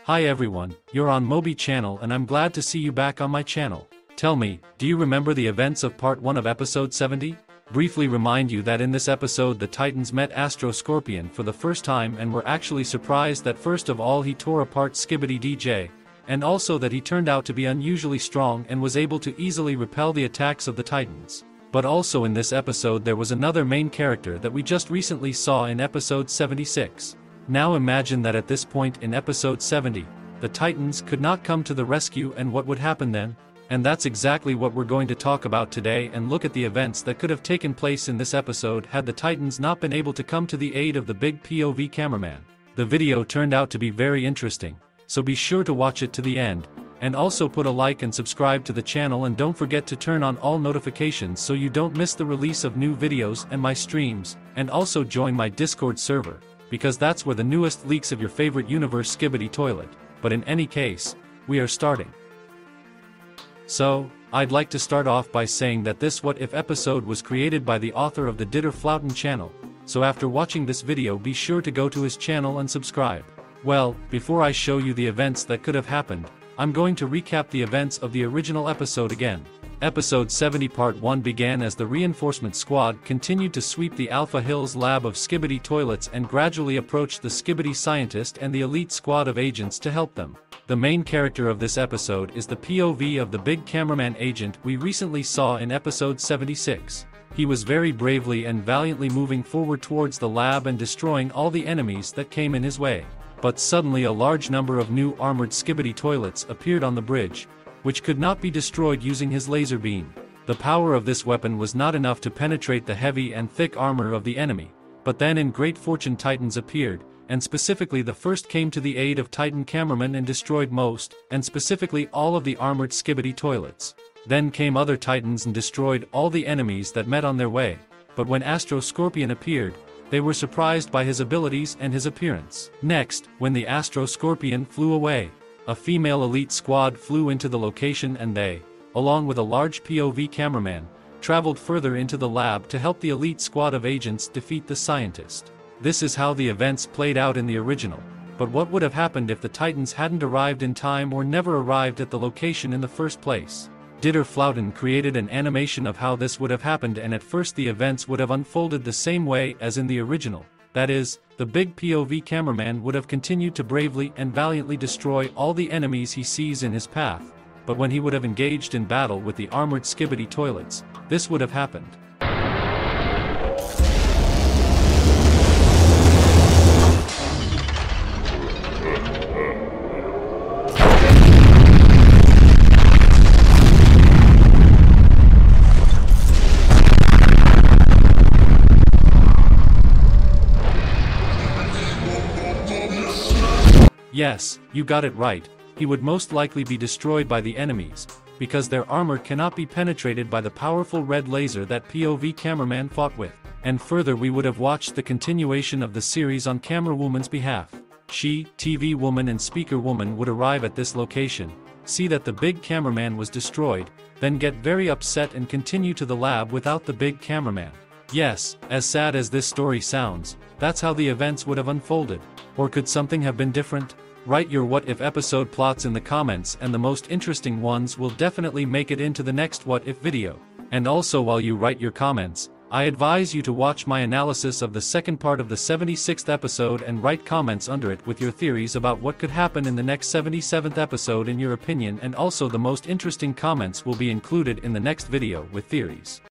Hi everyone, you're on Mobi channel and I'm glad to see you back on my channel. Tell me, do you remember the events of part 1 of episode 70? Briefly remind you that in this episode the Titans met Astro Scorpion for the first time and were actually surprised that first of all he tore apart Skibidi DJ, and also that he turned out to be unusually strong and was able to easily repel the attacks of the Titans. But also in this episode there was another main character that we just recently saw in episode 76. Now imagine that at this point in episode 70, the Titans could not come to the rescue, and what would happen then? And that's exactly what we're going to talk about today and look at the events that could have taken place in this episode had the Titans not been able to come to the aid of the big POV cameraman. The video turned out to be very interesting, so be sure to watch it to the end, and also put a like and subscribe to the channel, and don't forget to turn on all notifications so you don't miss the release of new videos and my streams, and also join my Discord server, because that's where the newest leaks of your favorite universe Skibidi toilet. But in any case, we are starting. So, I'd like to start off by saying that this What If episode was created by the author of the DaFuq channel, so after watching this video be sure to go to his channel and subscribe. Well, before I show you the events that could have happened, I'm going to recap the events of the original episode again. Episode 70 Part 1 began as the reinforcement squad continued to sweep the Alpha Hills lab of Skibidi toilets and gradually approached the Skibidi scientist and the elite squad of agents to help them. The main character of this episode is the POV of the big cameraman agent we recently saw in episode 76. He was very bravely and valiantly moving forward towards the lab and destroying all the enemies that came in his way. But suddenly a large number of new armored Skibidi toilets appeared on the bridge, which could not be destroyed using his laser beam. The power of this weapon was not enough to penetrate the heavy and thick armor of the enemy, but then in great fortune Titans appeared, and specifically the first came to the aid of Titan cameraman and destroyed most, and specifically all of the armored Skibidi toilets. Then came other Titans and destroyed all the enemies that met on their way, but when Astro Scorpion appeared, they were surprised by his abilities and his appearance. Next, when the Astro Scorpion flew away, a female elite squad flew into the location and they, along with a large POV cameraman, traveled further into the lab to help the elite squad of agents defeat the scientist. This is how the events played out in the original. But what would have happened if the Titans hadn't arrived in time or never arrived at the location in the first place? DaFuq created an animation of how this would have happened, and at first the events would have unfolded the same way as in the original. That is, the big POV cameraman would have continued to bravely and valiantly destroy all the enemies he sees in his path, but when he would have engaged in battle with the armored Skibidi toilets, this would have happened. Yes, you got it right, he would most likely be destroyed by the enemies, because their armor cannot be penetrated by the powerful red laser that POV cameraman fought with. And further we would have watched the continuation of the series on camera woman's behalf. She, TV woman and speaker woman would arrive at this location, see that the big cameraman was destroyed, then get very upset and continue to the lab without the big cameraman. Yes, as sad as this story sounds, that's how the events would have unfolded. Or could something have been different? Write your what if episode plots in the comments, and the most interesting ones will definitely make it into the next what if video. And also while you write your comments, I advise you to watch my analysis of the second part of the 76th episode and write comments under it with your theories about what could happen in the next 77th episode in your opinion, and also the most interesting comments will be included in the next video with theories.